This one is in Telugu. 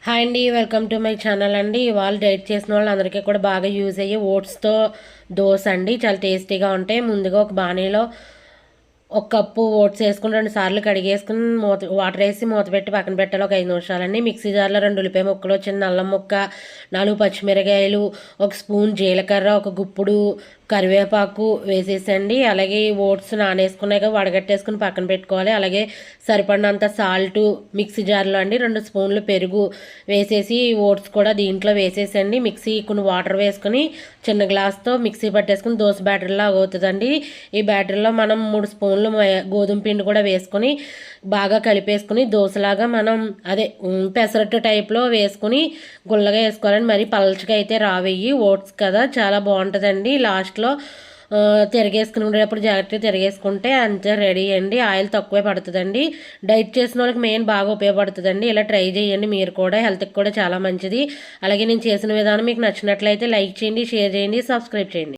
హాయ్ అండి, వెల్కమ్ టు మై ఛానల్ అండి. ఇవాళ డైట్ చేసిన వాళ్ళందరికీ కూడా బాగా యూజ్ అయ్యే ఓట్స్తో దోశ అండి. చాలా టేస్టీగా ఉంటాయి. ముందుగా ఒక బాణీలో ఒక కప్పు ఓట్స్ వేసుకుని 2 సార్లు కడిగేసుకుని వాటర్ వేసి మూత పెట్టి పక్కన పెట్టాలి. ఒక 5 నిమిషాలండి. మిక్సీ జార్లో 2 ఉల్లిపాయ ముక్కలు, చిన్న అల్లం ముక్క, 4 పచ్చిమిరకాయలు, ఒక స్పూన్ జీలకర్ర, ఒక గుప్పుడు కరివేపాకు వేసేసండి. అలాగే ఓట్స్ నానేసుకున్నాక వడగట్టేసుకుని పక్కన పెట్టుకోవాలి. అలాగే సరిపడినంత సాల్ట్ మిక్సీ జార్లో అండి 2 స్పూన్లు పెరుగు వేసేసి ఓట్స్ కూడా దీంట్లో వేసేసండి. మిక్సీ కొన్ని వాటర్ వేసుకుని చిన్న గ్లాస్తో మిక్సీ పట్టేసుకుని దోశ బ్యాటర్లా అవుతుందండి. ఈ బ్యాటర్లో మనం 3 స్పూన్లు గోధుమ పిండి కూడా వేసుకుని బాగా కలిపేసుకుని దోశలాగా మనం పెసరట్టు టైప్లో వేసుకుని గుల్లగా వేసుకోవాలండి. మరి పలచగా అయితే రావేయి, ఓట్స్ కదా, చాలా బాగుంటుందండి. లాస్ట్లో తిరిగేసుకునేటప్పుడు జాగ్రత్తగా తిరిగేసుకుంటే అంతే రెడీ అండి. ఆయిల్ తక్కువే పడుతుందండి. డైట్ చేసిన వాళ్ళకి మెయిన్ బాగా ఉపయోగపడుతుందండి. ఇలా ట్రై చేయండి మీరు కూడా, హెల్త్కి కూడా చాలా మంచిది. అలాగే నేను చేసిన విధానం మీకు నచ్చినట్లయితే లైక్ చేయండి, షేర్ చేయండి, సబ్స్క్రైబ్ చేయండి.